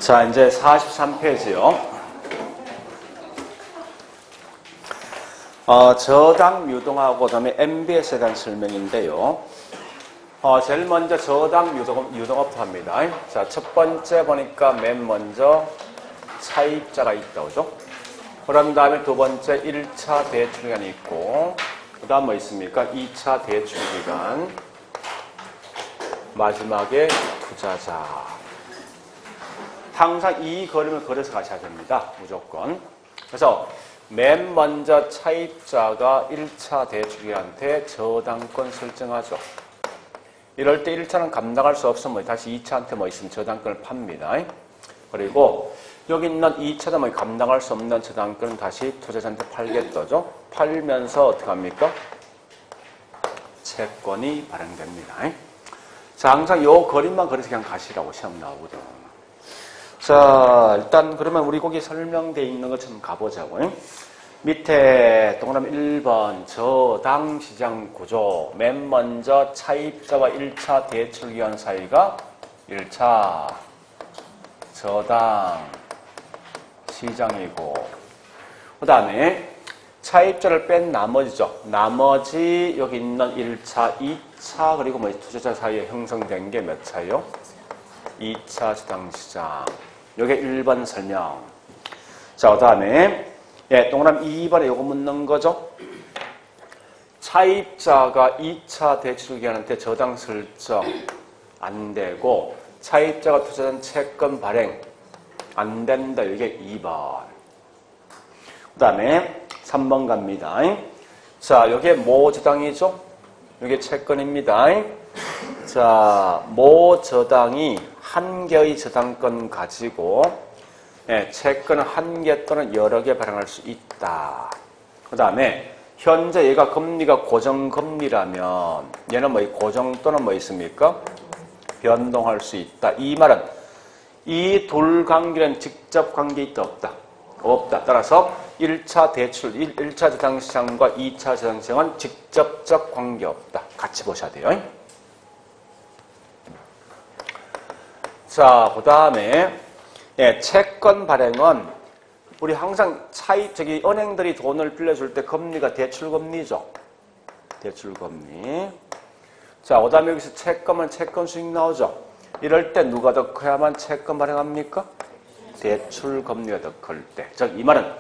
자, 이제 43페이지요. 저당 유동하고 그다음에 MBS에 대한 설명인데요. 제일 먼저 저당 유동업부터 합니다. 자, 첫 번째 보니까 맨 먼저 차입자가 있다, 그죠? 그런 다음에 두 번째 1차 대출기간이 있고, 그 다음 뭐 있습니까? 2차 대출기간, 마지막에 투자자. 항상 이 그림을 그려서 가셔야 됩니다. 무조건. 그래서 맨 먼저 차입자가 1차 대출기한테 저당권 설정하죠. 이럴 때 1차는 감당할 수 없으면 다시 2차한테 뭐 있으면 저당권을 팝니다. 그리고 여기 있는 2차도 뭐 감당할 수 없는 저당권은 다시 투자자한테 팔겠다죠. 팔면서 어떻게 합니까? 채권이 발행됩니다. 자, 항상 요 그림만 그려서 그냥 가시라고 시험 나오거든. 자, 일단 그러면 우리 거기 설명되어 있는 것처럼 가보자고요. 밑에 동그라미 1번 저당 시장 구조. 맨 먼저 차입자와 1차 대출기간 사이가 1차 저당 시장이고, 그 다음에 차입자를 뺀 나머지죠. 나머지 여기 있는 1차, 2차 그리고 뭐 투자자 사이에 형성된 게 몇 차예요? 2차 저당 시장. 요게 1번 설명. 자, 그 다음에 동그라미 2번에 요거 묻는 거죠. 차입자가 2차 대출기한한테 저당 설정 안 되고 차입자가 투자한 채권 발행 안 된다. 이게 2번. 그 다음에 3번 갑니다. 자, 요게 모 저당이죠. 요게 채권입니다. 자, 모 저당이 한 개의 저당권 가지고 채권을 한 개 또는 여러 개 발행할 수 있다. 그 다음에 현재 얘가 금리가 고정금리라면 얘는 뭐 고정 또는 뭐 있습니까? 변동할 수 있다. 이 말은 이 둘 관계는 직접 관계 있다 없다? 없다. 따라서 1차 대출, 1차 저당시장과 2차 저당시장은 직접적 관계 없다. 같이 보셔야 돼요. 자, 그 다음에 채권 발행은 우리 항상 은행들이 돈을 빌려줄 때 금리가 대출금리죠. 대출금리. 자, 그 다음에 여기서 채권은 채권 수익 나오죠. 이럴 때 누가 더 커야만 채권 발행합니까? 대출금리가 더 클 때. 즉, 이 말은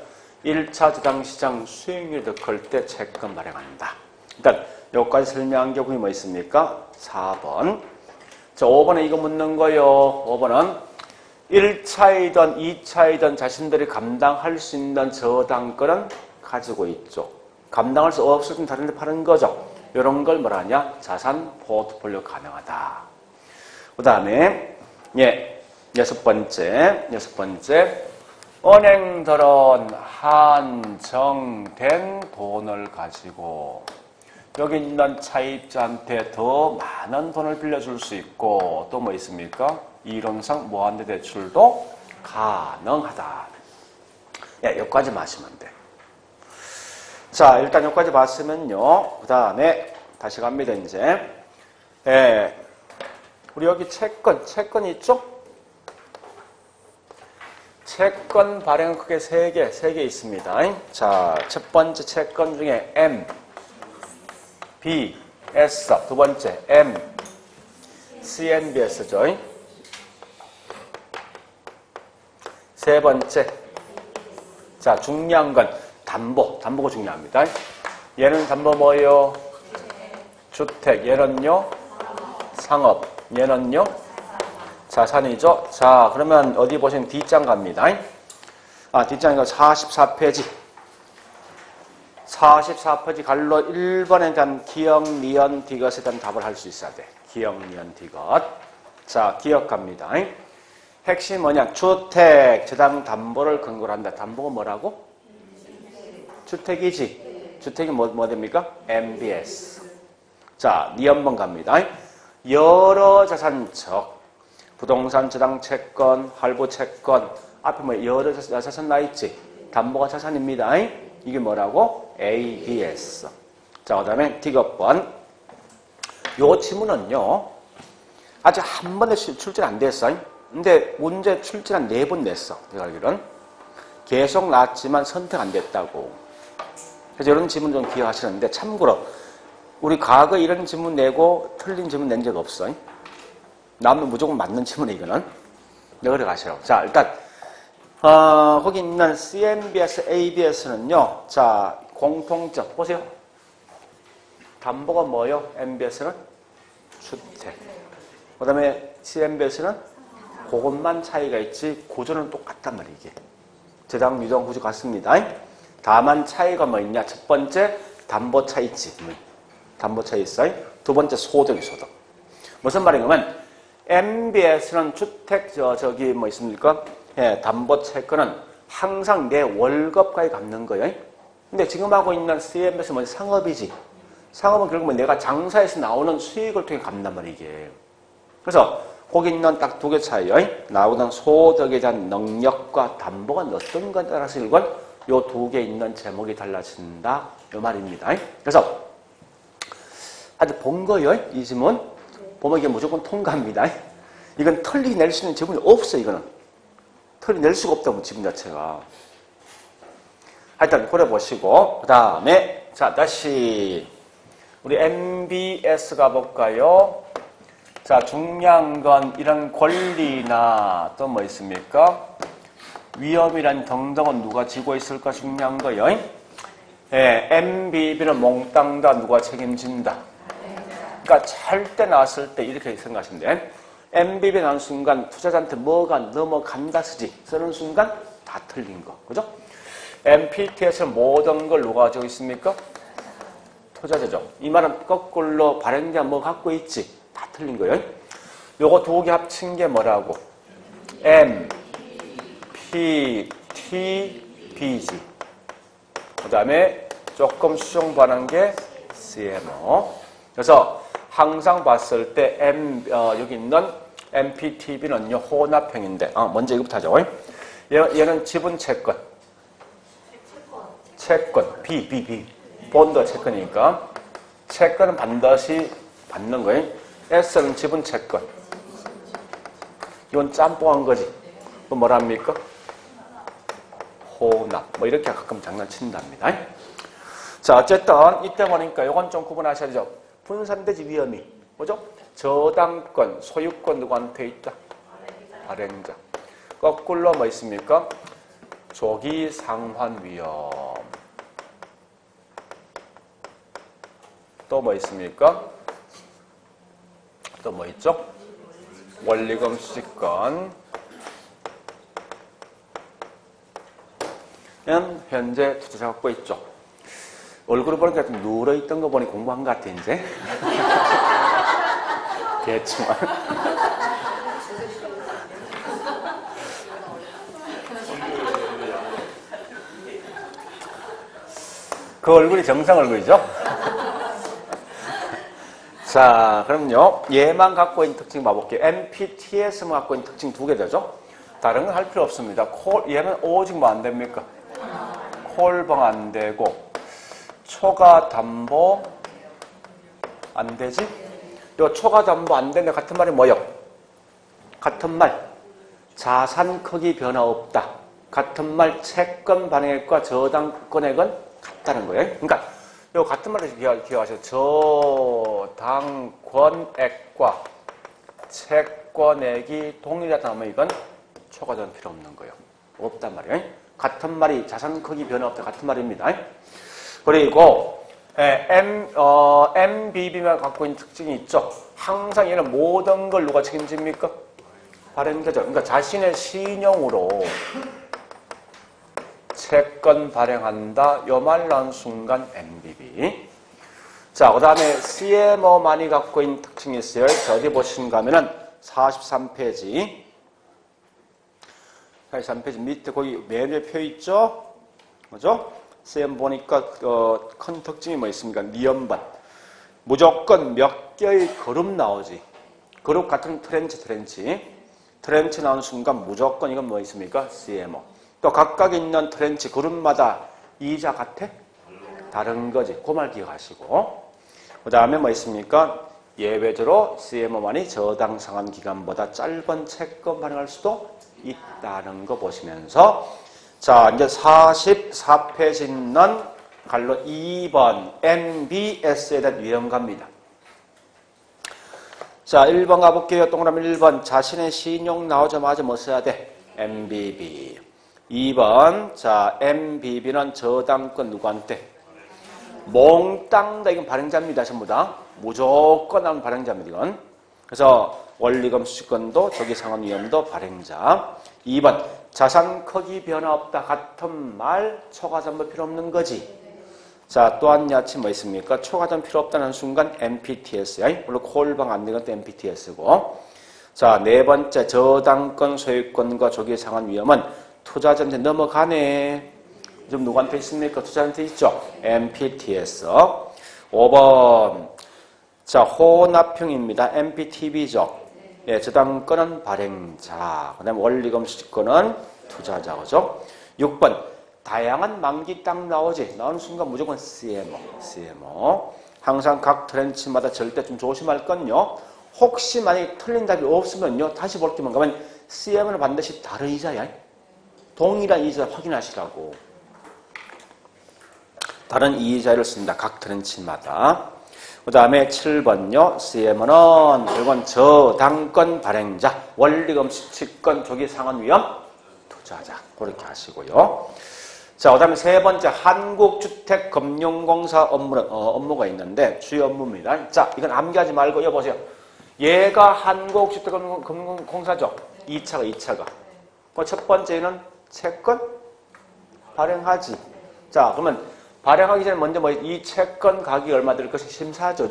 1차 저당시장 수익률이 더 클 때 채권 발행한다. 일단 여기까지 설명한 경우에 뭐 있습니까? 4번. 자, 5번에 이거 묻는 거요. 5번은 1차이든 2차이든 자신들이 감당할 수 있는 저당권은 가지고 있죠. 감당할 수 없을 땐 다른 데 파는 거죠. 이런 걸 뭐라냐? 자산 포트폴리오 가능하다. 그 다음에 여섯 번째 은행들은 한정된 돈을 가지고 여기 있는 차입자한테 더 많은 돈을 빌려줄 수 있고 또 뭐 있습니까? 이론상 무한대 대출도 가능하다. 여기까지 마시면 돼. 자, 일단 여기까지 봤으면요. 그 다음에 다시 갑니다, 이제. 우리 여기 채권이 있죠? 채권 발행은 크게 3개 있습니다. 자, 첫 번째 채권 중에 M, B, S, 두 번째 M, CNBS죠. 세 번째, 자, 중요한 건 담보가 중요합니다. 얘는 담보 뭐예요? 주택. 얘는요? 상업. 얘는요? 자산이죠. 자, 그러면 어디 보시면 D장 갑니다. D장이가 44페이지. 44페이지 갈로 1번에 대한 기억, 니은, 디귿에 대한 답을 할 수 있어야 돼. 기억, 니은, 디귿. 자, 기억 갑니다. 핵심 뭐냐? 주택, 저당 담보를 근거로 한다. 담보가 뭐라고? 주택이지. 주택이 뭐 됩니까? MBS. 자, 니은번 갑니다. 여러 자산 즉 부동산, 저당 채권, 할부 채권 앞에 뭐 여러 자산 나 있지. 담보가 자산입니다. 이게 뭐라고? ABS. 자, 그 다음에 디귿번. 요 지문은요, 아직 한 번에 출제는 안 됐어요. 근데 문제 출제한 4번 냈어. 내가 알기로는. 계속 나왔지만 선택 안 됐다고. 그래서 이런 질문 좀 기억하시는데 참고로 우리 과거에 이런 질문 내고 틀린 질문 낸 적 없어. 나오면 무조건 맞는 질문이 이거는. 내가 그래 가시라고. 자, 일단 거기 있는 CMBS, ABS는요. 자, 공통점 보세요. 담보가 뭐예요? MBS는 주택. 그 다음에 CMBS는 그것만 차이가 있지 구조는 똑같단 말이에요. 이게. 저당, 유당 구조 같습니다. 다만 차이가 뭐 있냐? 첫 번째 담보 차이 있지. 담보 차이 있어요. 두 번째 소득이 소득. 무슨 말이냐면 MBS는 주택 저기 뭐 있습니까? 예, 담보 채권은 항상 내 월급까지 갚는 거예요. 근데 지금 하고 있는 CMBS는 뭐 상업이지. 상업은 결국은 내가 장사에서 나오는 수익을 통해 갚는단 말이에요. 이게. 그래서 거기 있는 딱 2개 차이요. 나오는 소득에 대한 능력과 담보가 어떤 것에 따라서 이건 요 2개 있는 제목이 달라진다. 요 말입니다. 그래서 아주 본 거예요. 이 질문. 보면 이게 무조건 통과합니다. 이건 틀리 낼 수 있는 지문이 없어. 이거는. 틀리 낼 수가 없다고 지문 자체가. 하여튼 그래 보시고 그 다음에 자 다시 우리 MBS 가볼까요? 자, 중요한 건 이런 권리나 또 뭐 있습니까? 위험이란 등등은 누가 지고 있을까 중요한 거요. 예, MBB는 몽땅 다 누가 책임진다. 그러니까 절대 나왔을 때 이렇게 생각하시면 돼. MBB 나온 순간 투자자한테 뭐가 넘어간다 쓰지. 쓰는 순간 다 틀린 거. 그죠? MPT에서는 모든 걸 누가 가지고 있습니까? 투자자죠. 이 말은 거꾸로 발행자 뭐 갖고 있지. 다 틀린 거예요. 요거 2개 합친 게 뭐라고? M, P, T, B지. 그 다음에 조금 수정 반한 게 CMO. 그래서 항상 봤을 때 여기 있는 MPTB는요, 혼합형인데, 먼저 이거부터 하죠. 얘는 지분 채권. 채권. B. 본드 채권이니까. 채권은 반드시 받는 거예요. S는 지분 채권. 이건 짬뽕한 거지. 뭐라 합니까? 혼합. 뭐 이렇게 가끔 장난친답니다. 자, 어쨌든 이때 보니까 이건 좀 구분하셔야죠. 분산되지 위험이. 뭐죠? 저당권, 소유권 누구한테 있다? 발행자. 거꾸로 뭐 있습니까? 조기 상환 위험. 또 뭐 있습니까? 또 뭐 있죠? 원리금 수익권. 현재 투자자 갖고 있죠. 얼굴을 보니까 좀 누워있던 거 보니 공부한 것 같아, 이제. 대충. 그 얼굴이 정상 얼굴이죠? 자, 그럼요. 얘만 갖고 있는 특징 봐볼게요. MPTS만 갖고 있는 특징 2개 되죠? 다른 건 할 필요 없습니다. 얘는 오직 뭐 안 됩니까? 콜방 안 되고, 초과 담보 안 되지? 요 초과 담보 안 되는데 같은 말이 뭐요? 같은 말. 자산 크기 변화 없다. 같은 말 채권 발행액과 저당 권액은 같다는 거예요. 그러니까 요 같은 말을 기억하세요. 저당 권액과 채권액이 동일하다면 이건 초과전 필요 없는 거예요. 없단 말이에요. 같은 말이 자산 크기 변화 없다. 같은 말입니다. 그리고 MBB만 갖고 있는 특징이 있죠. 항상 얘는 모든 걸 누가 책임집니까? 발행자죠. 그러니까 자신의 신용으로 채권 발행한다. 요 말 나온 순간 MBB. 자, 그 다음에 CMO만이 갖고 있는 특징이 있어요. 자, 어디 보시는가 하면은 43페이지. 43페이지 밑에 거기 메뉴에 표 있죠? 뭐죠? CM 보니까 큰 특징이 뭐 있습니까? 니은반. 무조건 몇 개의 그룹 나오지. 그룹 같은 트렌치 나오는 순간 무조건 이건 뭐 있습니까? CMO. 또 각각 있는 트렌치 그룹마다 이자 같아? 다른 거지. 그 말 기억하시고. 그 다음에 뭐 있습니까? 예외적으로 CMO만이 저당 상환 기간보다 짧은 채권 발행할 수도 있다는 거 보시면서 자 이제 44페이지 있는 갈로 2번 MBS에 대한 유형 갑니다. 자 1번 가볼게요. 동그라미 1번 자신의 신용 나오자마자 뭐 써야 돼? MBB. 2번 자 MBB는 저당권 누구한테? 몽땅 다 이건 발행자입니다. 전부 다. 무조건 나오는 발행자입니다. 이건. 그래서 원리금 수익권도 조기상환 위험도 발행자. 2번 자산 크기 변화 없다. 같은 말 초과점도 필요 없는 거지. 자 또한 야치 뭐 있습니까? 초과점 필요 없다는 순간 MPTS야. 물론 콜방 안 되는 것도 MPTS고. 자 네 번째 저당권 소유권과 조기상환 위험은 투자자한테 넘어가네. 지금 누구한테 있습니까? 투자자한테 있죠. MPTS. 5번 자 혼합형입니다. MPTB죠. 예, 저당권은 발행자. 그 다음에 원리금 수익권은 투자자. 그죠? 6번 다양한 만기 딱 나오지. 나오는 순간 무조건 CMO. 항상 각 트렌치마다 절대 좀 조심할 건요. 혹시 만약에 틀린 답이 없으면요. 다시 볼 게만 가면 CMO는 반드시 다른 이자야. 동일한 이자 확인하시라고. 다른 이자를 씁니다. 각 트렌치마다. 그 다음에 7번요. CMO는 이건 저당권 발행자, 원리금 수익권 조기상환 위험 투자자. 그렇게 하시고요. 자, 그 다음에 세 번째 한국주택금융공사 업무가 있는데 주요 업무입니다. 자, 이건 암기하지 말고 여보세요. 얘가 한국주택금융공사죠. 2차가. 그 첫 번째는 채권 발행하지. 자, 그러면 발행하기 전에 먼저 뭐 이 채권 가격이 얼마 들 것이 심사하죠.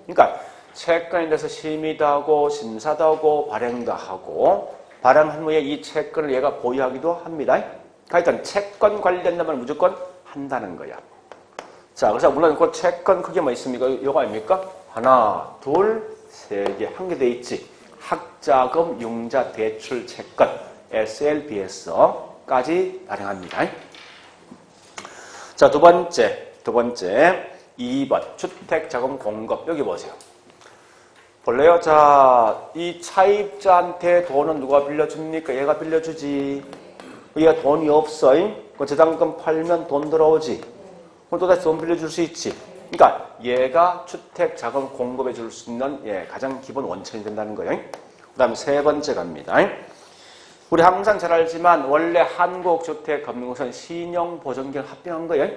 그러니까 채권에 대해서 심의도 하고 심사도 하고 발행도 하고 발행한 후에 이 채권을 얘가 보유하기도 합니다. 하여튼 채권 관련되면 무조건 한다는 거야. 자, 그래서 물론 그 채권 크게 뭐 있습니까? 이거 아닙니까? 하나, 둘, 세 개, 한 개 돼 있지. 학자금, 융자, 대출, 채권, SLBS까지 발행합니다. 자, 두 번째 2번 주택자금 공급. 여기 보세요. 볼래요? 자, 이 차입자한테 돈은 누가 빌려줍니까? 얘가 빌려주지. 얘가 돈이 없어. 그 저당권 팔면 돈 들어오지. 그럼 또다시 돈 빌려줄 수 있지. 그러니까 얘가 주택자금 공급해 줄 수 있는 가장 기본 원천이 된다는 거예요. 그 다음에 세 번째 갑니다. 우리 항상 잘 알지만 원래 한국주택금융공사는 신용보증기관 합병한 거예요.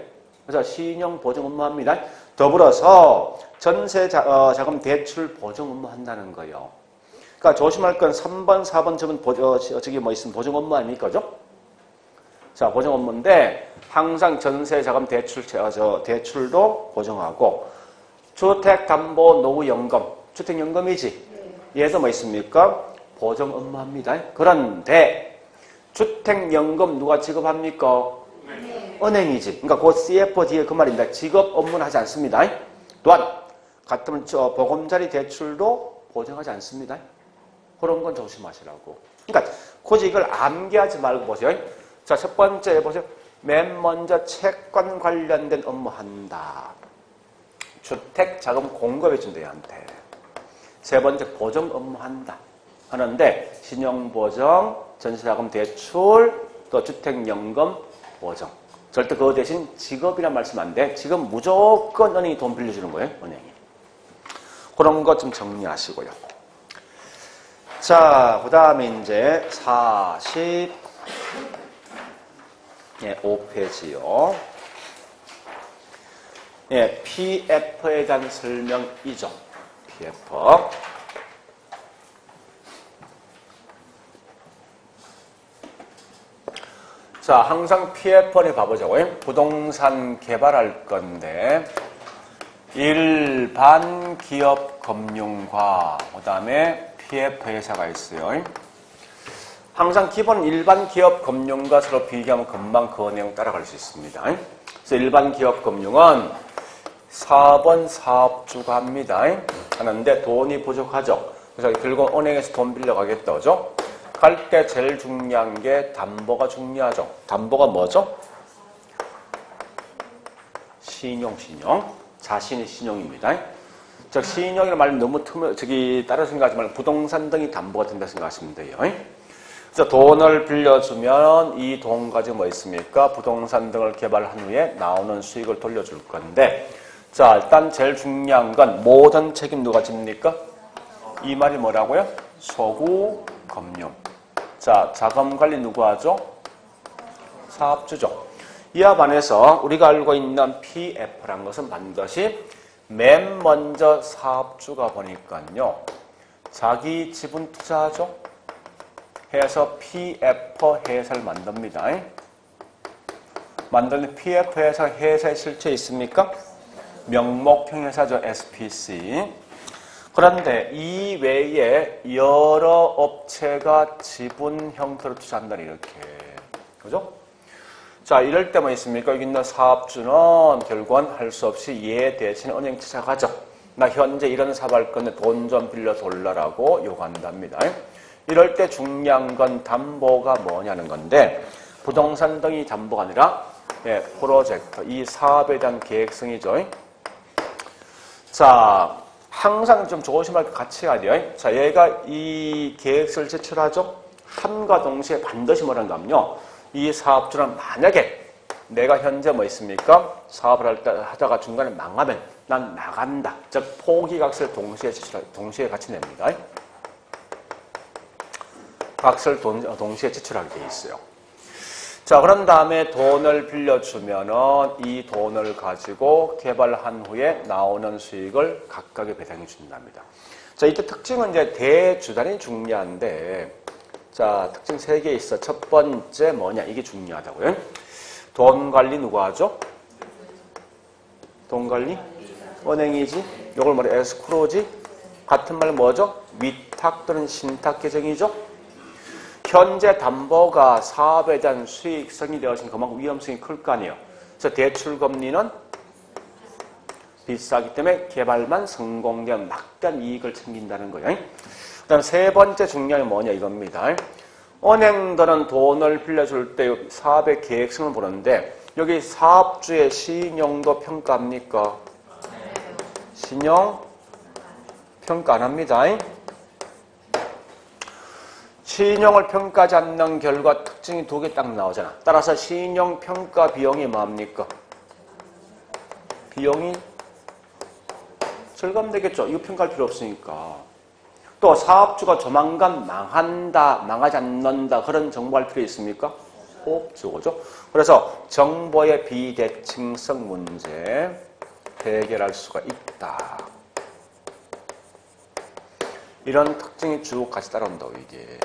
그래서 신용보증 업무합니다. 더불어서 전세자금 대출 보증 업무 한다는 거예요. 그러니까 조심할 건 3번, 4번 저기 뭐 있으면 보증 업무 아닙니까? 그죠? 자, 보증 업무인데 항상 전세자금 대출도 보증하고 주택담보노후연금, 주택연금이지. 얘도 뭐 있습니까? 보증 업무합니다. 그런데 주택연금 누가 지급합니까? 은행이지. 그러니까 그 CFO 뒤에 그 말입니다. 지급 업무는 하지 않습니다. 또한 같으면 보금자리 대출도 보증하지 않습니다. 그런 건 조심하시라고. 그러니까 굳이 이걸 암기하지 말고 보세요. 자, 첫 번째 보세요. 맨 먼저 채권 관련된 업무 한다. 주택자금 공급해 준다 얘한테. 세 번째 보증 업무 한다. 하는데 신용보증, 전세자금 대출, 또 주택연금 보증. 절대 그거 대신 직업이란 말씀 안 돼. 지금 무조건 은행이 돈 빌려주는 거예요. 은행이. 그런 것 좀 정리하시고요. 자, 그 다음에 이제 45페이지요. PF에 대한 설명이죠. PF. 자, 항상 PF를 봐보자고요. 부동산 개발할 건데 일반 기업 금융과 그 다음에 PF 회사가 있어요. 항상 기본 일반 기업 금융과 서로 비교하면 금방 그 내용 따라갈 수 있습니다. 그래서 일반 기업 금융은 사업은 사업주가 합니다. 하는데 돈이 부족하죠. 그래서 결국 은행에서 돈 빌려가겠다. 그죠? 갈 때 제일 중요한 게 담보가 중요하죠. 담보가 뭐죠? 신용. 자신의 신용입니다. 즉 신용이라는 말 너무 따라 생각하지 말고 부동산 등이 담보가 된다 생각하시면 돼요. 그래서 돈을 빌려주면 이 돈 가지고 뭐 있습니까? 부동산 등을 개발한 후에 나오는 수익을 돌려줄 건데, 자, 일단 제일 중요한 건 모든 책임 누가 집니까? 이 말이 뭐라고요? 소구 금융. 자, 자금 관리 누가 하죠? 사업주죠. 이와 반해서 우리가 알고 있는 PF란 것은 반드시 맨 먼저 사업주가 보니까요, 자기 지분 투자하죠? 해서 PF 회사를 만듭니다. 만드는 PF 회사, 회사의 실체 있습니까? 명목형 회사죠. SPC. 그런데 이 외에 여러 업체가 지분 형태로 투자한다. 이렇게. 그죠? 자, 이럴 때 뭐 있습니까? 여기 있는 사업주는 결국은 할 수 없이 얘 대신 은행 찾아가죠. 나 현재 이런 사업할 건데 돈 좀 빌려 돌라라고 요구한답니다. 이럴 때 중요한 건 담보가 뭐냐는 건데, 부동산 등이 담보가 아니라 프로젝트, 이 사업에 대한 계획성이죠. 자, 항상 좀 조심할 것 같이 해야 돼요. 자, 얘가 이 계획서를 제출하죠. 함과 동시에 반드시 뭐라는가 하면요, 이 사업주는 만약에 내가 현재 뭐 있습니까? 사업을 하다가 중간에 망하면 난 나간다. 즉 포기각서를 동시에 같이 냅니다. 각서를 동시에 제출하게 돼 있어요. 자, 그런 다음에 돈을 빌려주면은 이 돈을 가지고 개발한 후에 나오는 수익을 각각에 배당해 준답니다. 자, 이때 특징은 이제 대주단이 중요한데, 자, 특징 3개 있어. 첫 번째 뭐냐? 이게 중요하다고요. 돈 관리 누가 하죠? 돈 관리? 은행이지. 이걸 뭐래? 에스크로지. 같은 말 뭐죠? 위탁 또는 신탁 계정이죠. 현재 담보가 사업에 대한 수익성이 되어진 그만큼 위험성이 클 거 아니에요. 그래서 대출 금리는 비싸기 때문에 개발만 성공되면 막대한 이익을 챙긴다는 거예요. 그 다음 세 번째 중요한 게 뭐냐 이겁니다. 은행들은 돈을 빌려줄 때 사업의 계획성을 보는데, 여기 사업주의 신용도 평가합니까? 신용 평가 안 합니다. 신용을 평가하지 않는 결과 특징이 2개 딱 나오잖아. 따라서 신용평가 비용이 뭐합니까? 비용이 절감되겠죠. 이거 평가할 필요 없으니까. 또 사업주가 조만간 망한다, 망하지 않는다, 그런 정보할 필요 있습니까? 없죠. 그죠? 그래서 정보의 비대칭성 문제 해결할 수가 있다. 이런 특징이 쭉 같이 따라온다고 이게.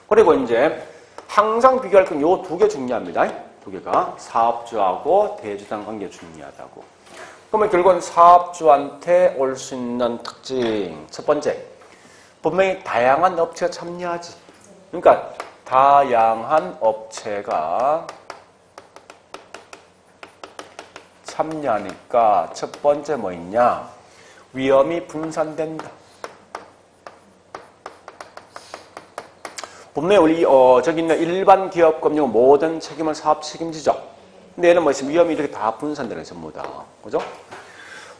그리고 이제 항상 비교할 건 요 2개 중요합니다. 2개가 사업주하고 대주단 관계 중요하다고. 그러면 결국은 사업주한테 올 수 있는 특징 첫 번째, 분명히 다양한 업체가 참여하지. 그러니까 다양한 업체가 참여하니까 첫 번째 뭐 있냐? 위험이 분산된다. 분명히 우리 저기 있는 일반 기업 금융 모든 책임을 사업 책임지죠. 근데 얘는 뭐 있으면 위험이 이렇게 다 분산되는 전부 다. 그죠?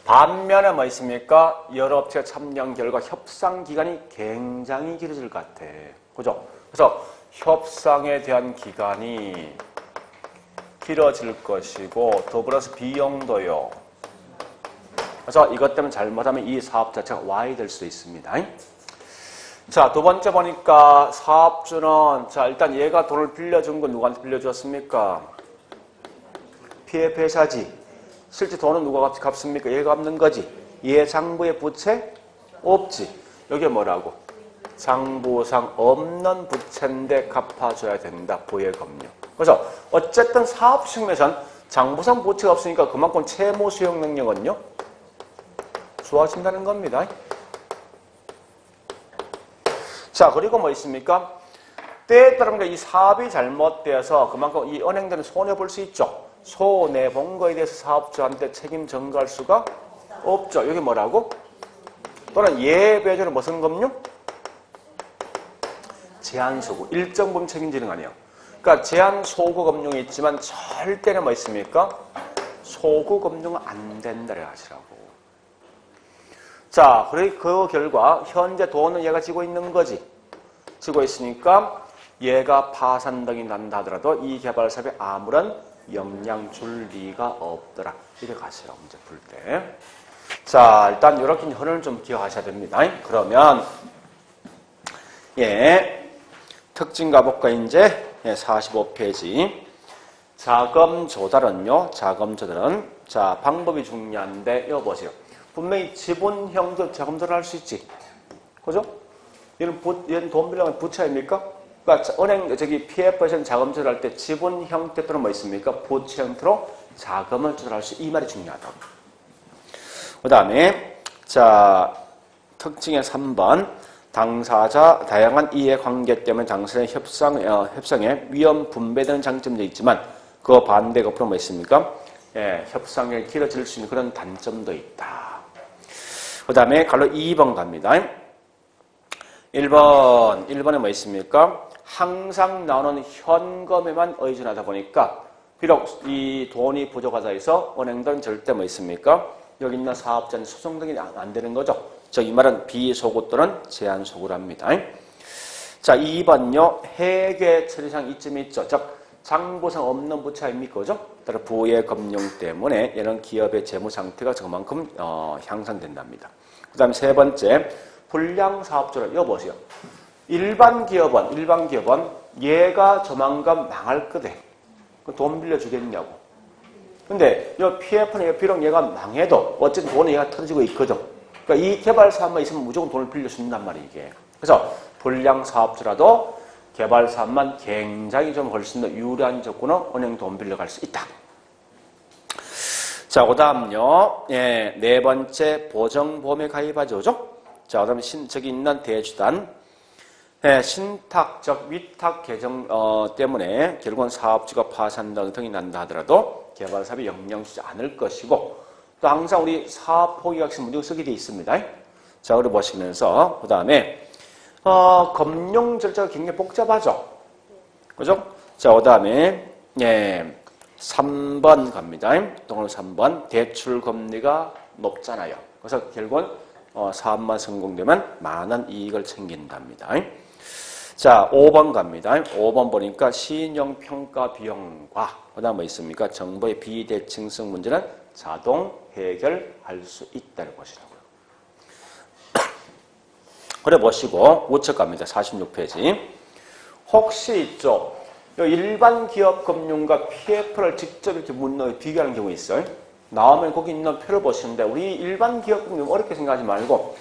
반면에 뭐 있습니까? 여러 업체가 참여한 결과 협상 기간이 굉장히 길어질 것 같아. 그죠? 그래서 협상에 대한 기간이 길어질 것이고 더불어서 비용도요. 그래서 이것 때문에 잘못하면 이 사업 자체가 와야 될 수도 있습니다. 자, 2번째 보니까 사업주는, 자, 일단 얘가 돈을 빌려준 건 누구한테 빌려줬습니까? PF 회사지. 실제 돈은 누가 갚습니까? 얘가 갚는 거지. 얘 장부의 부채? 없지. 여기 뭐라고? 장부상 없는 부채인데 갚아줘야 된다. 부의금융. 그래서 어쨌든 사업 측면에선 장부상 부채가 없으니까 그만큼 채무 수용 능력은요? 좋아진다는 겁니다. 자, 그리고 뭐 있습니까? 때에 따르면 이 사업이 잘못되어서 그만큼 이 은행들은 손해볼 수 있죠. 손해본 거에 대해서 사업주한테 책임 전가할 수가 없죠. 여기 뭐라고? 또는 예외적으로 무슨 금융? 제한소구. 일정 부분 책임지는 거 아니에요. 그러니까 제한소구 금융이 있지만 절대는 뭐 있습니까? 소구 금융은 안 된다고 하시라고. 자, 그 결과 현재 돈은 얘가 지고 있는 거지. 지고 있으니까 얘가 파산 등이 난다 하더라도 이 개발 사업에 아무런 영향 줄 리가 없더라. 이렇게 가세요. 문제 풀 때. 자, 일단 이렇게 흐름을 좀 기억하셔야 됩니다. 그러면 예, 특징 가볼까 이제 45페이지. 자금 조달은요. 자금 조달은 자 방법이 중요한데 이거 보세요. 분명히 지분형도 자금 조달할 수 있지. 그죠? 얘는 돈 빌려면 부채 아닙니까? 그러니까 은행 PF에서는 자금 조달할 때 지분 형태 또는 뭐 있습니까? 부채 형태로 자금을 조달할 수 이 말이 중요하다. 그다음에 자 특징의 3번 당사자 다양한 이해관계 때문에 당사자의 협상에 위험 분배되는 장점도 있지만 그 반대가 앞으로 뭐 있습니까? 예, 협상이 길어질 수 있는 그런 단점도 있다. 그 다음에 갈로 2번 갑니다. 1번에 뭐 있습니까? 항상 나오는 현금에만 의존하다 보니까 비록 이 돈이 부족하다 해서 은행들은 절대 뭐 있습니까? 여기 있는 사업자는 소송 등이 안 되는 거죠. 즉 이 말은 비소구 또는 제한소구랍니다. 자 2번요. 회계 처리상 이점이 있죠. 즉 장부상 없는 부채 아닙니까? 그죠? 따라 부의 금융 때문에 이런 기업의 재무 상태가 저만큼 향상된답니다. 그 다음에 세 번째 불량사업주를 이거 보세요. 일반 기업은 얘가 조만간 망할 거대. 돈 빌려주겠냐고. 근데 이 PF는 비록 얘가 망해도 어쨌든 돈이 얘가 터지고 있거든. 그러니까 이 개발 사업만 있으면 무조건 돈을 빌려준단 말이에요, 이게. 그래서 불량사업주라도 개발 사업만 굉장히 좀 훨씬 더 유리한 조건으로 은행 돈 빌려갈 수 있다. 자, 그 다음요. 예, 네 번째 보정보험에 가입하죠. 그죠? 자, 그 다음에 저기 있는 대주단. 예, 신탁적 위탁 계정 때문에 결국은 사업주가 파산 등이 난다 하더라도 개발 사업에 영향 주지 않을 것이고 또 항상 우리 사업 포기 약식 문제가 쓰게 되어 있습니다. 자, 그걸 보시면서 그 다음에 금융 절차가 굉장히 복잡하죠. 그죠? 자, 그 다음에 예, 3번 갑니다. 동으로 3번 대출 금리가 높잖아요. 그래서 결국은 사업만 성공되면 많은 이익을 챙긴답니다. 자, 5번 갑니다. 5번 보니까 신용평가 비용과 그 다음 뭐 있습니까? 정부의 비대칭성 문제는 자동 해결할 수 있다는 것이라고요. 그래 보시고 우측 갑니다. 46페이지. 혹시 있죠? 일반 기업 금융과 PF를 직접 이렇게 비교하는 경우 있어요. 나오면 거기 있는 표를 보시는데 우리 일반 기업 금융 어렵게 생각하지 말고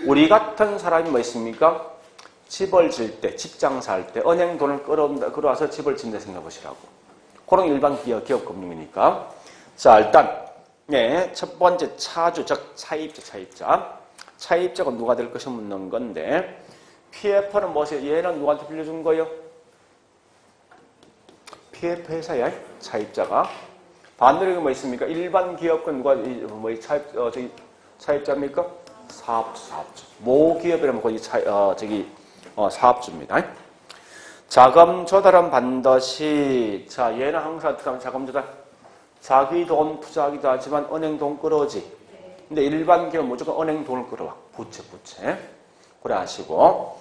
우리 같은 사람이 뭐 있습니까? 집을 질 때, 집 장사할 때 은행 돈을 끌어와서 집을 짓는다 생각해 보시라고. 그런 일반 기업 금융이니까. 자, 일단 네, 첫 번째 차주, 즉 차입자. 차입자가 누가 될 것이 묻는 건데 PF는 뭐세요? 얘는 누구한테 빌려준 거예요? PF 회사야, 차입자가. 반대로 뭐 있습니까? 일반 기업은 누가 차입자입니까? 사업주. 모기업이라면 거기 사업주입니다. 자금 조달은 반드시 자 얘는 항상 어떻게 하면 자금 조달 자기 돈 투자하기도 하지만 은행 돈 끌어오지. 근데 일반 기업은 무조건 은행 돈을 끌어와. 부채. 그래 하시고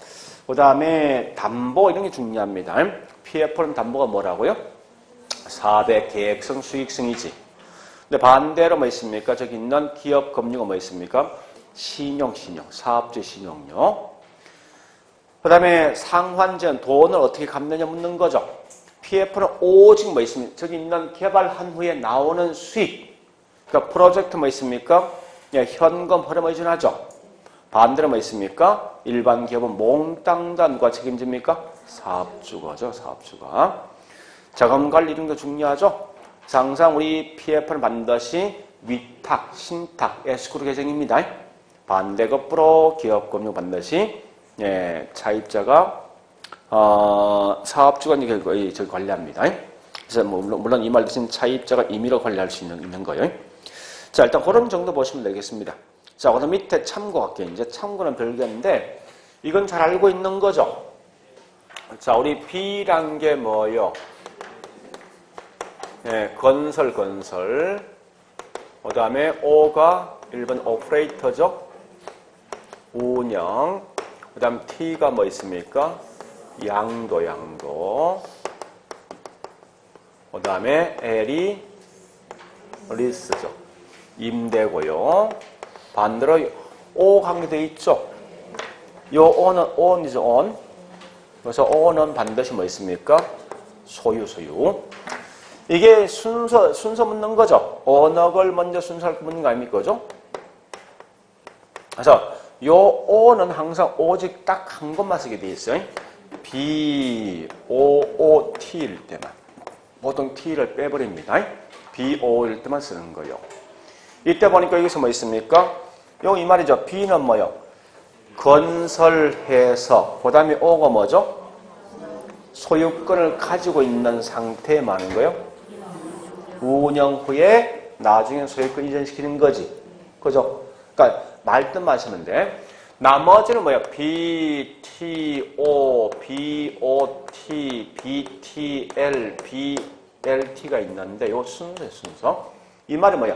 그 다음에 담보 이런 게 중요합니다. PF는 담보가 뭐라고요? 사업의 계획성, 수익성이지. 근데 반대로 뭐 있습니까? 저기 있는 기업 금융은 뭐 있습니까? 신용, 사업주의 신용요. 그 다음에 상환전, 돈을 어떻게 갚느냐 묻는 거죠. PF는 오직 뭐 있습니까? 저기 있는 개발한 후에 나오는 수익. 그러니까 프로젝트 뭐 있습니까? 예, 현금 흐름 의존하죠. 반대로 뭐 있습니까? 일반 기업은 몽땅 다 누가 책임집니까? 사업주가죠, 사업주가. 자금 관리 이런 거 중요하죠. 항상 우리 PF는 반드시 위탁, 신탁, 에스크로 계정입니다. 반대급부로 기업금융 반드시 예, 차입자가 사업주가 저기 관리합니다. 그래서 물론 이 말 대신 차입자가 임의로 관리할 수 있는 거예요. 자, 일단 그런 정도 보시면 되겠습니다. 자, 그다음 밑에 참고할게요. 이제 참고는 별개인데 이건 잘 알고 있는 거죠. 자, 우리 B란 게 뭐요? 예, 건설. 그 다음에 O가 1번 오퍼레이터죠. 운영. 그 다음 T가 뭐 있습니까? 양도. 그 다음에 L이 리스죠. 임대고요. 반대로 O 관계되어 있죠. 요 O는 O이죠. On. 그래서 O는 반드시 뭐 있습니까? 소유. 이게 순서 묻는 거죠. 어느 걸 먼저 순서를 묻는 거 아닙니까? 그죠? 그래서 요 O는 항상 오직 딱 한 것만 쓰게 돼 있어요. BOOT일 때만. 보통 T를 빼버립니다. BO일 때만 쓰는 거예요. 이때 보니까 여기서 뭐 있습니까? 요 이 말이죠. B는 뭐요? 건설해서. 그 다음에 O가 뭐죠? 소유권을 가지고 있는 상태에 많은 거예요. 운영 후에 나중에 소유권 이전시키는 거지. 그죠? 그러니까 말뜻만 하시면 돼. 나머지는 뭐야? BTO, BOT, BTL, BLT가 있는데 요 순서예요, 순서. 이 말이 뭐야?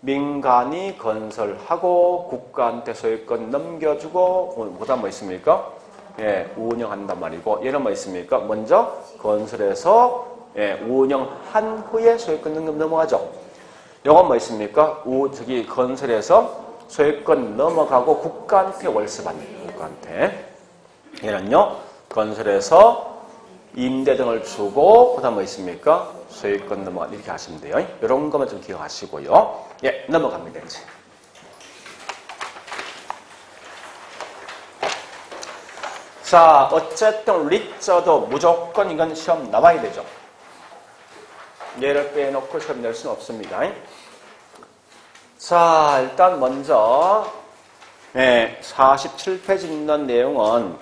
민간이 건설하고 국가한테 소유권 넘겨주고 그다음 뭐 있습니까? 예, 운영한단 말이고 얘는 뭐 있습니까? 먼저 건설해서 운영한 후에 소유권 넘어가죠. 요건 뭐 있습니까? 건설해서 소유권 넘어가고 국가한테 월세 받는 국가한테. 얘는요, 건설해서 임대 등을 주고 그다음 뭐 있습니까? 소유권 넘어가 이렇게 하시면 돼요. 이런 것만 좀 기억하시고요. 예, 넘어갑니다 이제. 자, 어쨌든 리저도 무조건 이건 시험 나와야 되죠. 얘를 빼놓고 시험 낼 수는 없습니다. 자, 일단 먼저 47페이지 있는 내용은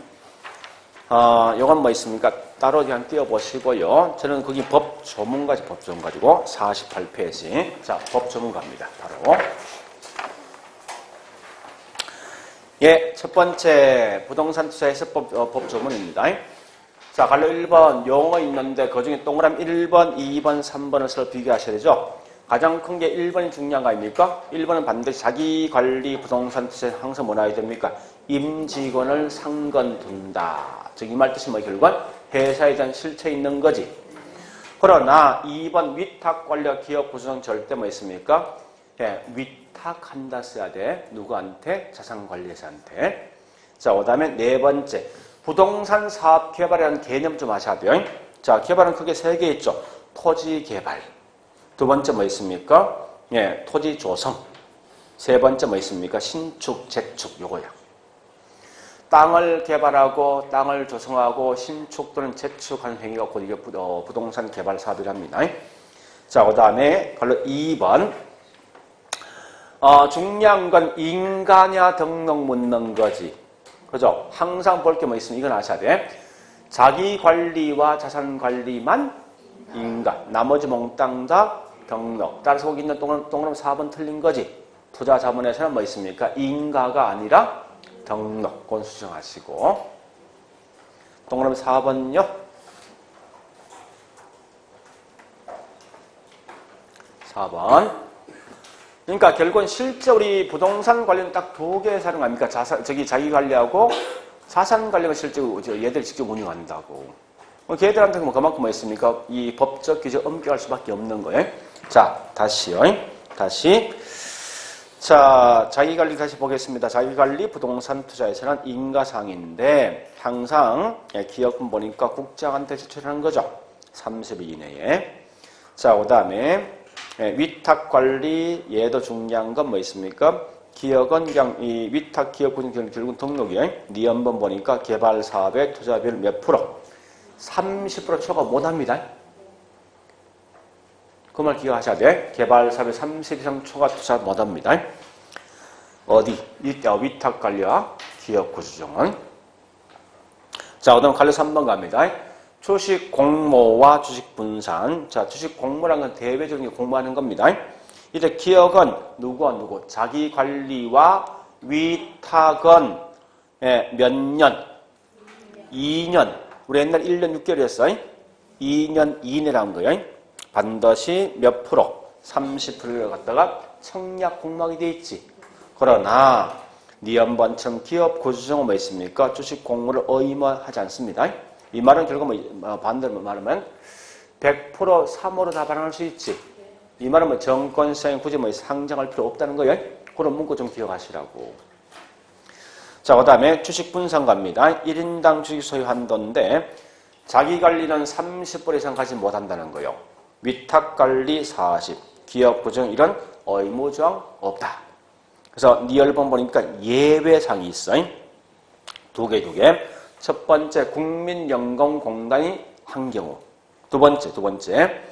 요건 뭐 있습니까? 따로 그냥 띄워보시고요. 저는 거기 법 조문 가지고 48페이지. 자, 법 조문 갑니다. 바로. 예, 첫 번째 부동산 투자 해석법 법 조문입니다. 자, 갈로 1번 용어 있는데 그중에 동그라미 1번, 2번, 3번을 서로 비교하셔야 되죠. 가장 큰 게 1번이 중요한 거 아닙니까? 1번은 반드시 자기 관리 부동산 투자에 항상 뭐라 해야 됩니까? 임직원을 상건둔다. 즉, 이 말 뜻이 뭐 결국은 회사에 대한 실체 있는 거지. 그러나 2번 위탁 관리와 기업 구성 절대 뭐 있습니까? 예, 위탁한다 써야 돼. 누구한테? 자산관리사한테. 자, 그 다음에 네 번째. 부동산 사업 개발이라는 개념 좀 아셔야 돼요. 자, 개발은 크게 세 개 있죠. 토지 개발. 두 번째 뭐 있습니까? 예, 토지 조성. 세 번째 뭐 있습니까? 신축, 재축. 요거야. 땅을 개발하고 땅을 조성하고 신축 또는 재축하는 행위가 곧 이게 부동산 개발 사업이랍니다. 자, 그 다음에 바로 2번. 중요한 건 인가냐 등록 묻는 거지. 그죠? 항상 볼 게 뭐 있으면 이건 아셔야 돼. 자기 관리와 자산 관리만 인가. 나머지 몽땅 다 등록. 따라서 거기 있는 동그라미 4번 틀린 거지. 투자 자문에서는 뭐 있습니까? 인가가 아니라 등록. 그건 수정하시고. 동그라미 4번요. 4번. 그러니까 결국은 실제 우리 부동산 관리는 딱 두 개 사용 아닙니까? 자기 관리하고 자산 관리가 실제 얘들 직접 운영한다고. 걔들한테 뭐 그만큼 뭐 있습니까? 이 법적 규제 엄격할 수밖에 없는 거예요. 자, 다시요. 다시. 자, 자기 관리 다시 보겠습니다. 자기 관리 부동산 투자에서는 인가상인데 항상 기업금 보니까 국장한테 제출하는 거죠. 30일 이내에. 자, 그 다음에 위탁관리 얘도 중요한 건 뭐 있습니까? 기업은 그냥 이 위탁 기업 구성 결국은 등록이에요. 네 한번 보니까 개발 사업의 투자비율 몇 프로? 30% 초과 못합니다. 그 말 기억하셔야 돼. 개발 사업의 30 이상 초과 투자 못합니다. 어디? 위탁 관리와 기업 구조정은. 자, 그다음 관리 3번 갑니다. 주식 공모와 주식 분산. 자, 주식 공모라는 건 대외적인 공모하는 겁니다. 이제 기업은 누구와 누구? 자기 관리와 위탁은 몇 년? 2년. 우리 옛날 1년 6개월이었어요. 2년 이내라는 거예요. 반드시 몇 프로? 30%를 갖다가 청약 공모하게 돼 있지. 그러나 니은번처럼 기업 구조조정은 뭐 있습니까? 주식 공모를 의무화하지 않습니다. 이 말은 결국 반대로 말하면 100% 3으로 다 반영할 수 있지. 이 말은 정권시장에 굳이 상장할 필요 없다는 거예요. 그런 문구 좀 기억하시라고. 자, 그 다음에 주식 분산가입니다. 1인당 주식 소유 한도인데 자기관리는 30% 이상 가지 못한다는 거예요. 위탁관리 40, 기업구조정 이런 의무조항 없다. 그래서 니얼번 보니까 예외상이 있어요. 두 개. 첫 번째 국민연금공단이 한 경우. 두 번째.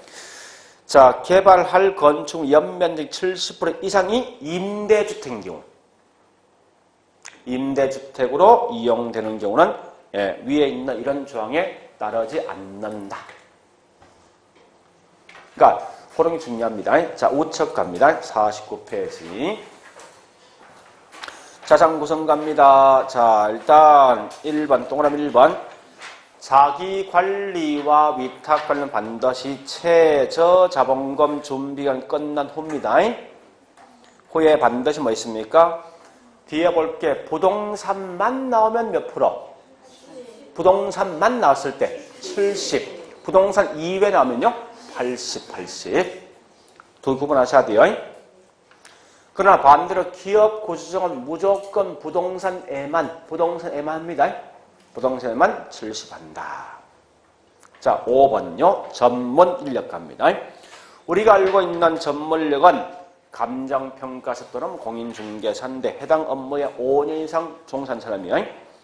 자, 개발할 건축 연면적 70% 이상이 임대주택인 경우. 임대주택으로 이용되는 경우는 위에 있는 이런 조항에 따르지 않는다. 그러니까 그런 게 중요합니다. 자, 우측 갑니다. 49페이지. 자산 구성 갑니다. 자, 일단 1번, 동그라미 1번. 자기 관리와 위탁 관련 반드시 최저 자본금 준비가 끝난 후입니다. 후에 반드시 뭐 있습니까? 뒤에 볼게. 부동산만 나오면 몇 프로? 부동산만 나왔을 때 70. 부동산 이외 나오면요? 80. 두 구분하셔야 돼요. 그러나 반대로 기업 구조조정은 무조건 부동산에만 합니다. 부동산에만 70한다. 자, 5번요. 전문 인력 갑니다. 우리가 알고 있는 전문력은 감정평가사 또는 공인중개사인데 해당 업무에 5년 이상 종사한 사람이요.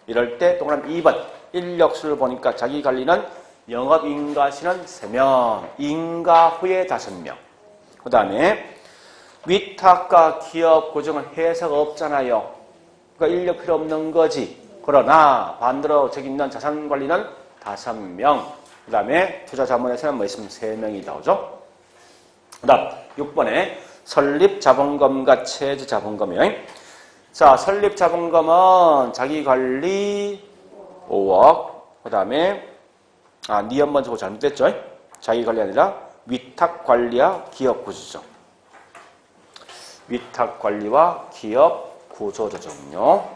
이럴 때 동그라미 2번 인력수를 보니까 자기 관리는 영업인가시는 3명, 인가후에 5명. 그 다음에 위탁과 기업 구조정은 회사가 없잖아요. 그러니까 인력 필요 없는 거지. 그러나 반대로 저기 있는 자산관리는 5명. 그 다음에 투자자문에서는 뭐 있으면 3명이 나오죠. 그 다음 6번에 설립자본금과 최저자본금이에요. 자, 설립자본금은 자기관리 5억. 그 다음에 니은번 저거 잘못됐죠? 자기관리 아니라 위탁관리와 기업구조조정. 위탁관리와 기업구조조정요.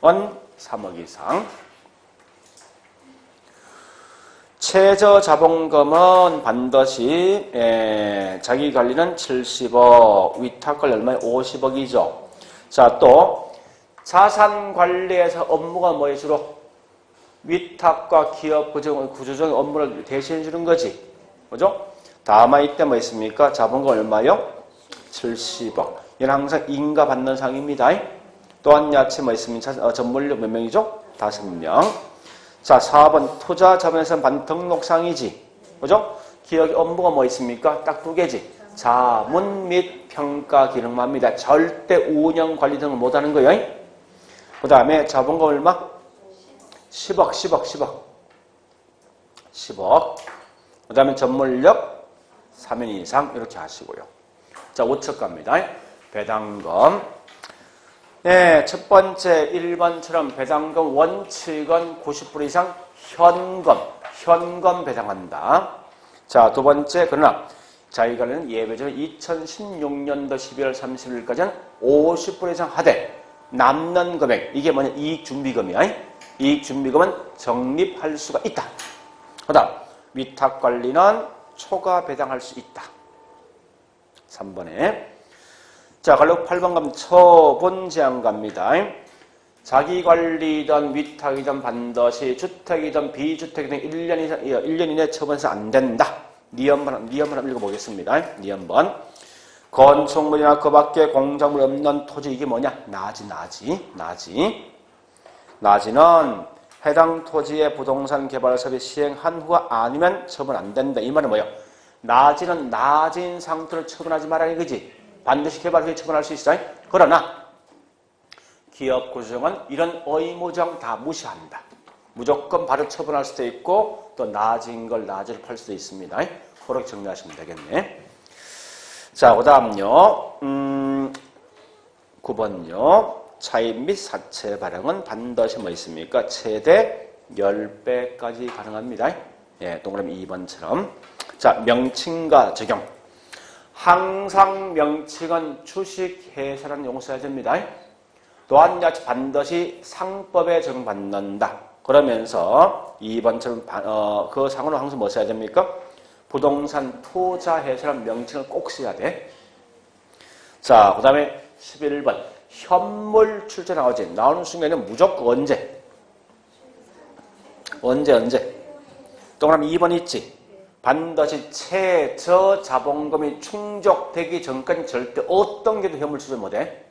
원 3억 이상. 최저자본금은 반드시 자기관리는 70억, 위탁관리 얼마에 50억이죠. 자, 또 자산관리에서 업무가 뭐에 주로? 위탁과 기업 구조조정 업무를 대신해 주는 거지. 그죠? 다만 이때 뭐 있습니까? 자본금 얼마요? 70억. 이는 항상 인가 받는 상입니다. 또한 야채 뭐 있습니까? 전문력 몇 명이죠? 5명. 자, 4번 투자자본에서는 반등록상이지. 그죠? 기업의 업무가 뭐 있습니까? 딱 2개지. 자문 및 평가 기능만 합니다. 절대 운영 관리 등을 못하는 거예요. 그 다음에 자본금 얼마? 10억. 그 다음에 전문력 3인 이상 이렇게 하시고요. 자, 5척 갑니다. 배당금. 네, 첫 번째 1번처럼 배당금 원칙은 90% 이상 현금 배당한다. 자, 두 번째, 그러나 자기관리는 예외적으로 2016년도 12월 30일까지는 50% 이상 하되 남는 금액, 이게 뭐냐? 이익준비금이야. 이익준비금은 적립할 수가 있다. 그 다음, 위탁관리는 초과 배당할 수 있다. 3번에. 자, 갈로 8번 가면 처분 제한 갑니다. 자기관리든 위탁이든 반드시 주택이든 비주택이든 1년 이내 처분해서 안 된다. 니은번 한번 읽어보겠습니다. 니은번. 건축물이나 그 밖에 공작물 없는 토지, 이게 뭐냐? 나지는 해당 토지의 부동산 개발 사업이 시행한 후가 아니면 처분 안 된다. 이 말은 뭐예요? 나지는 나진 상태로 처분하지 말아야 그지? 반드시 개발 후에 처분할 수 있어요. 그러나 기업 구조정은 이런 의무정 다 무시한다. 무조건 바로 처분할 수도 있고 또 나진 걸 나지를 팔 수도 있습니다. 그렇게 정리하시면 되겠네. 자, 그 다음요. 9번요. 차입 및 사채 발행은 반드시 뭐 있습니까? 최대 10배까지 가능합니다. 예, 동그라미 2번처럼. 자, 명칭과 적용. 항상 명칭은 주식회사라는 용어 써야 됩니다. 또한 반드시 상법에 적용받는다. 그러면서 2번처럼 그 상으로 항상 뭐 써야 됩니까? 부동산 투자회사라는 명칭을 꼭 써야 돼. 자, 그 다음에 11번 현물 출제 나오지. 나오는 순간에는 무조건 언제 동그라미 2번 있지. 반드시 최저 자본금이 충족되기 전까지 절대 어떤 게도 현물 출제 못해.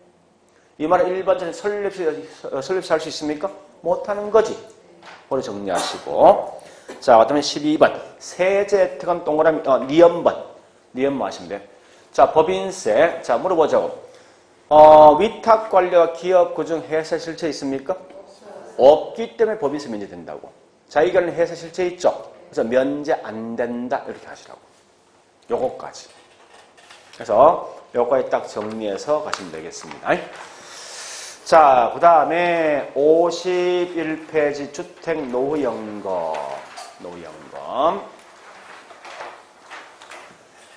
이 말은 일반적인 설립시 할 수 있습니까? 못하는 거지. 그걸 정리하시고. 자, 그다음에 12번 세제 혜택은 동그라미 니은번 하시면 돼. 자, 법인세. 자, 물어보자고. 위탁 관리와 기업 그중 회사 실체 있습니까? 없기 때문에 법인세 면제된다고. 자, 이거는 회사 실체 있죠? 그래서 면제 안 된다. 이렇게 하시라고. 요거까지. 그래서 요거까지 딱 정리해서 가시면 되겠습니다. 자, 그 다음에 51페이지 주택노후연금.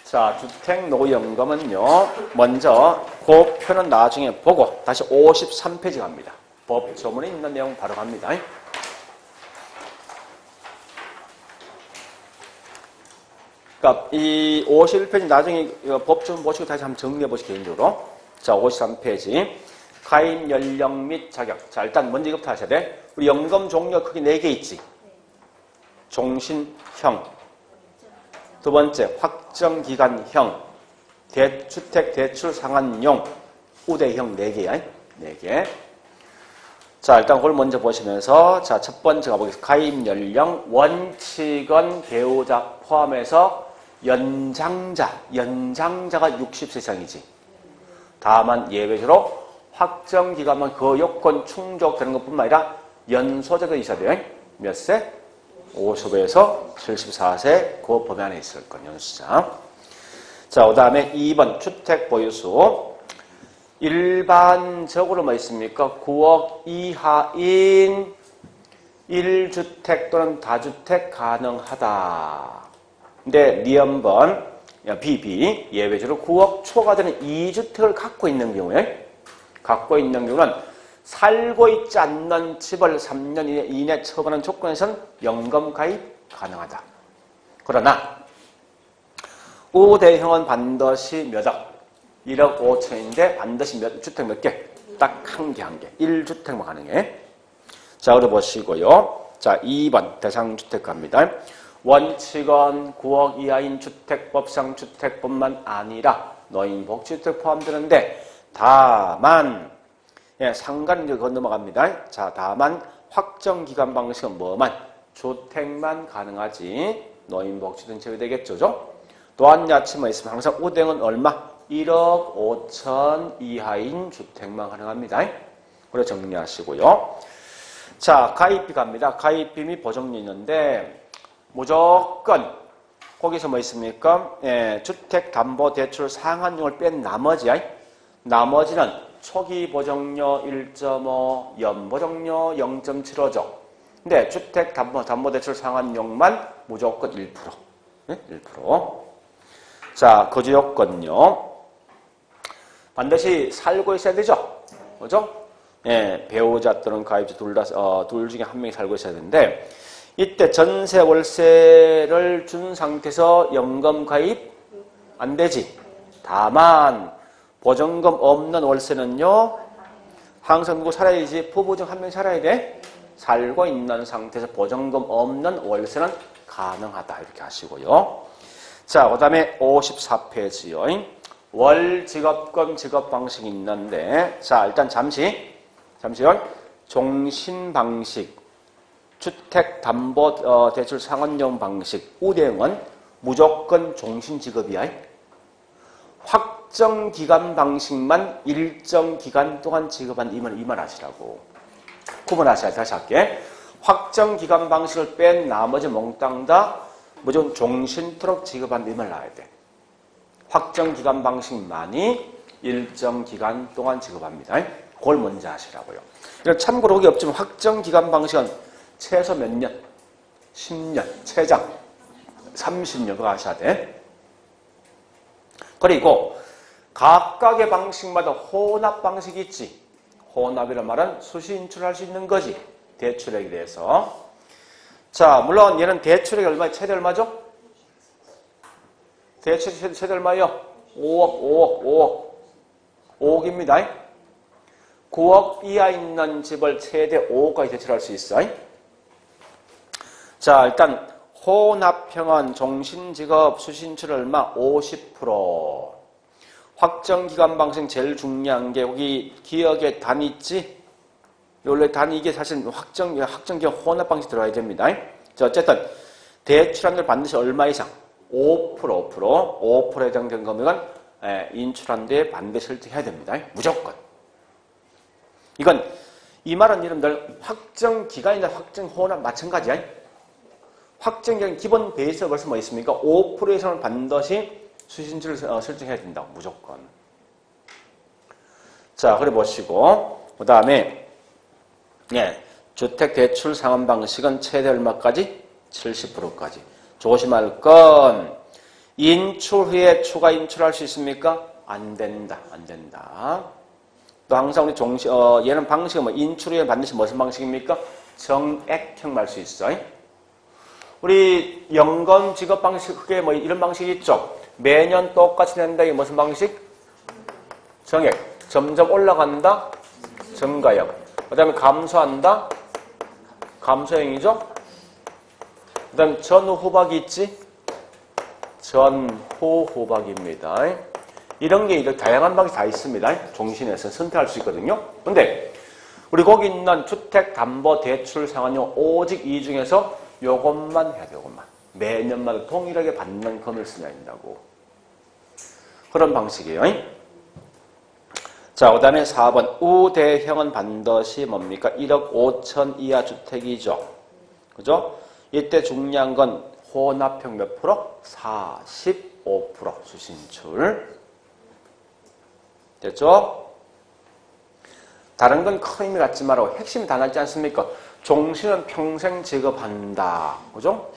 자, 주택노후연금은요, 먼저 그 표는 나중에 보고 다시 53페이지 갑니다. 법조문에 있는 내용 바로 갑니다. 그러니까 이 51페이지 나중에 법조문 보시고 다시 한번 정리해 보시죠, 개인적으로. 자, 53페이지. 가입 연령 및 자격. 자, 일단 먼저 이것부터 하셔야 돼. 우리 연금 종류가 크게 4개 있지. 종신형. 두 번째, 확정기간형. 대주택 대출 상환용. 우대형 4개야. 4개. 자, 일단 그걸 먼저 보시면서, 자, 첫 번째 가보겠습니다. 가입 연령, 원칙은 배우자 포함해서 연장자가 60세 이상이지. 다만 예외적으로 확정기간만 그 요건 충족되는 것뿐만 아니라 연소자도 있어야 돼요. 몇 세? 50에서 74세 그 범위 안에 있을 건 연수자. 자, 그 다음에 2번 주택 보유수. 일반적으로 뭐 있습니까? 9억 이하인 1주택 또는 다주택 가능하다. 근데 니은번 BB 예외적으로 9억 초과 되는 2주택을 갖고 있는 경우는 살고 있지 않는 집을 3년 이내 처분한 조건에서는 연금 가입 가능하다. 그러나 우대형은 반드시 몇 억? 1억 5천인데 반드시 주택 몇 개? 딱 한 개. 1주택만 가능해. 자, 그래 보시고요. 자, 2번 대상주택 갑니다. 원칙은 9억 이하인 주택법상 주택뿐만 아니라 노인복지주택 포함되는데 다만 상관은 이제 그건 넘어갑니다. 자, 다만 확정기간 방식은 뭐만? 주택만 가능하지 노인복지는 제외되겠죠. 또한 야채만 있으면 항상 우대형은 얼마? 1억 5천 이하인 주택만 가능합니다. 그래 정리하시고요. 자, 가입비 갑니다. 가입비 및 보정료 있는데 무조건 거기서 뭐 있습니까? 주택담보대출 상환용을 뺀 나머지는 초기 보정료 1.5, 연보정료 0.75죠. 근데 주택담보대출 상환용만 무조건 1%. 1%. 자, 거주 요건요. 반드시 살고 있어야 되죠. 그죠? 배우자 또는 가입자 둘 중에 한 명이 살고 있어야 되는데 이때 전세 월세를 준 상태에서 연금 가입 안 되지. 다만 보증금 없는 월세는요. 항상 누구 살아야지. 부부 중 한 명이 살아야 돼. 살고 있는 상태에서 보증금 없는 월세는 가능하다. 이렇게 하시고요. 자, 그 다음에 54페이지요. 월직업금 지급 방식이 있는데 자, 일단 잠시요. 종신방식, 주택담보대출 상환용 방식, 우대형은 무조건 종신지급이야. 확정기간 방식만 일정 기간 동안 지급한 이만 하시라고. 구분하셔야 돼. 다시 할게. 확정기간 방식을 뺀 나머지 몽땅 다 무조건 종신토록 지급한 이만 나와야 돼. 확정기간 방식만이 일정 기간 동안 지급합니다. 그걸 먼저 하시라고요. 참고로 거기 없지만 확정기간 방식은 최소 몇 년? 10년, 최장 30년 그거 하셔야 돼. 그리고 각각의 방식마다 혼합 방식이 있지. 혼합이란 말은 수시 인출할 수 있는 거지. 대출액에 대해서. 자, 물론 얘는 대출액이 얼마, 최대 얼마죠? 대출액 최대 얼마요? 5억. 5억입니다. 9억 이하 있는 집을 최대 5억까지 대출할 수 있어. 자, 일단 혼합형은 종신직업 수신출 얼마? 50%. 확정기간 방식 제일 중요한 게 여기 기억의 단 있지? 원래 단 이게 사실 확정기간 혼합 방식 들어가야 됩니다. 자, 어쨌든 대출한들 반드시 얼마 이상? 5% 해당되는 금액은 인출한 데에 반드시 설정해야 됩니다. 무조건. 이건 이 말은 여러분들 확정기간이나 확정혼합 마찬가지야. 확정기간 기본 베이스가 벌써 뭐 있습니까? 5% 이상은 반드시 수신주를 설정해야 된다고 무조건. 자, 그래 보시고 그 다음에 주택대출 상환 방식은 최대 얼마까지? 70%까지. 조심할 건 인출 후에 추가 인출할 수 있습니까? 안 된다. 또 항상 우리 얘는 방식은 뭐 인출 후에 반드시 무슨 방식입니까? 정액형 할 수 있어. 우리 연금 지급 방식 크게 뭐 이런 방식이 있죠. 매년 똑같이 낸다. 이게 무슨 방식? 정액. 점점 올라간다. 증가형. 그 다음에 감소한다. 감소형이죠. 그 다음에 전후 후박이 있지. 전후 후박입니다. 이런 게 이렇게 다양한 방식이 다 있습니다. 종신에서 선택할 수 있거든요. 근데 우리 거기 있는 주택담보대출 상환용 오직 이 중에서 요것만 해야 돼. 요것만. 매년마다 동일하게 받는 금을 쓰냐 된다고. 그런 방식이에요. 자, 그 다음에 4번. 우대형은 반드시 뭡니까? 1억 5천 이하 주택이죠. 그죠? 이때 중요한 건 혼합형 몇 프로? 45% 수신출. 됐죠? 다른 건 큰 의미 갖지 말고 핵심이 다 나지 않습니까? 종신은 평생 지급한다. 그죠?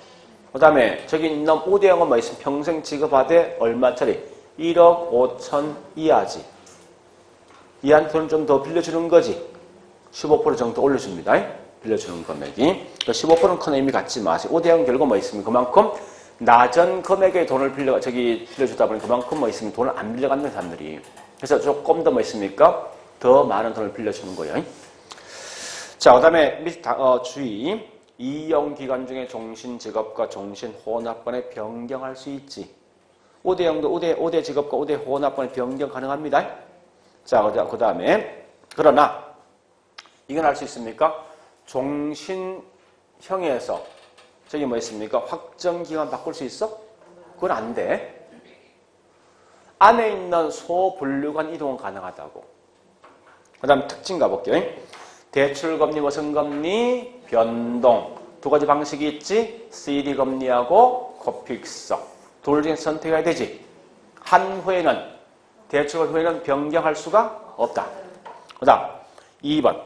그 다음에 저기 있는 우대형은 뭐 있으면 평생 지급하되 얼마짜리? 1억 5천 이하지. 이한테는 좀 더 빌려주는 거지. 15% 정도 올려줍니다. 빌려주는 금액이. 15%는 큰 의미 갖지 마세요. 우대형 결과 뭐 있으면 그만큼 낮은 금액의 돈을 빌려주다 보니 그만큼 뭐 있으면 돈을 안 빌려간다는 사람들이. 그래서 조금 더 뭐 있습니까? 더 많은 돈을 빌려주는 거예요. 자, 그 다음에 주의. 이용기간 중에 종신직업과 종신혼합권에 변경할 수 있지. 우대형도 우대 직업과 우대 혼합권에 변경 가능합니다. 자, 그 다음에 그러나 이건 할 수 있습니까? 종신형에서 저기 뭐 있습니까? 확정기간 바꿀 수 있어? 그건 안 돼. 안에 있는 소분류관 이동은 가능하다고. 그 다음 특징 가볼게요. 대출금리, 무슨 금리, 변동. 두 가지 방식이 있지. CD금리하고 코픽스. 둘 중에 선택해야 되지. 한 후에는, 대출 후에는 변경할 수가 없다. 그 다음 2번.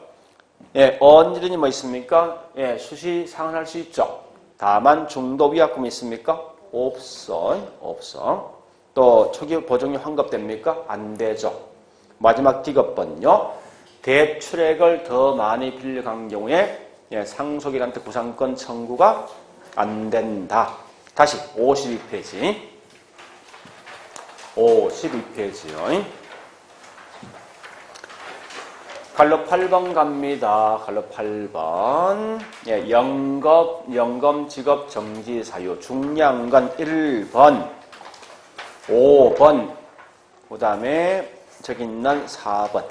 언제든지 뭐 있습니까? 수시 상환할 수 있죠. 다만 중도위약금이 있습니까? 없어. 또 초기 보증료 환급됩니까? 안 되죠. 마지막 D급번요. 대출액을 더 많이 빌려간 경우에 상속인한테 구상권 청구가 안 된다. 다시 52페이지. 52페이지요. 갈로 8번 갑니다. 갈로 8번. 연금 직업 정지 사유. 중요한 건 1번, 5번, 그 다음에 저기 있는 4번.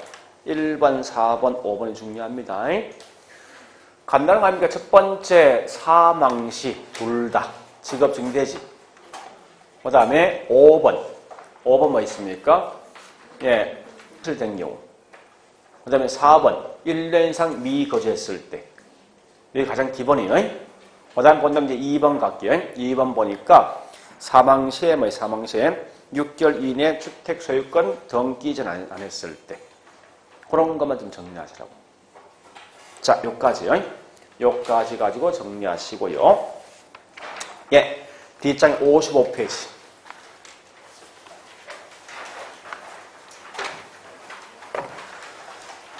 1번, 4번, 5번이 중요합니다. 간단한 거 아닙니까? 첫 번째, 사망 시 둘 다 직업 정지되지. 그 다음에 5번. 5번 뭐 있습니까? 실된 경우. 그 다음에 4번. 1년 이상 미거주했을 때. 이게 가장 기본이에요. 그 다음 본다면 이제 2번 갈게요. 2번 보니까 사망 시에 6개월 이내 주택 소유권 등기 이전 안 했을 때. 그런 것만 좀 정리하시라고. 자, 요까지요. 요까지 가지고 정리하시고요. 뒷장에 55페이지.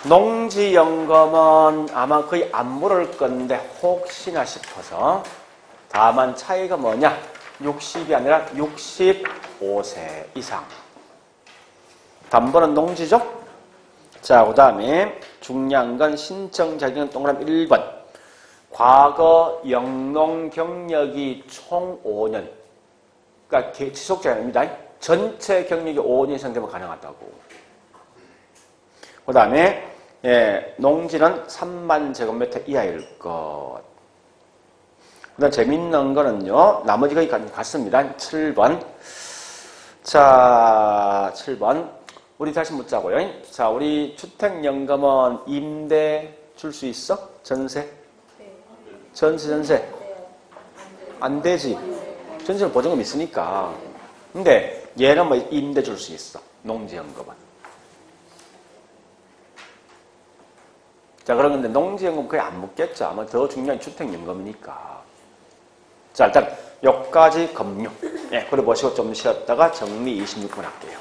농지연금은 아마 거의 안 물을 건데 혹시나 싶어서 다만 차이가 뭐냐? 60이 아니라 65세 이상. 담보는 농지죠? 자, 그 다음에 중요한 건 신청 자격은 동그라미 1번. 과거 영농 경력이 총 5년. 그러니까 지속적이 아닙니다. 전체 경력이 5년 이상 되면 가능하다고. 그 다음에 농지는 3만 제곱미터 이하일 것. 그 다음 재밌는 거는요. 나머지 거의 같습니다. 7번. 자, 7번. 우리 다시 묻자고요. 자, 우리 주택연금은 임대 줄 수 있어? 전세? 전세. 안 되지. 전세는 보증금 있으니까. 근데 얘는 뭐 임대 줄 수 있어. 농지연금은. 자, 그런데 농지연금 거의 안 묻겠죠. 아마 더 중요한 주택연금이니까. 자, 일단 여기까지 금융. 그래 보시고 좀 쉬었다가 정리 26분 할게요.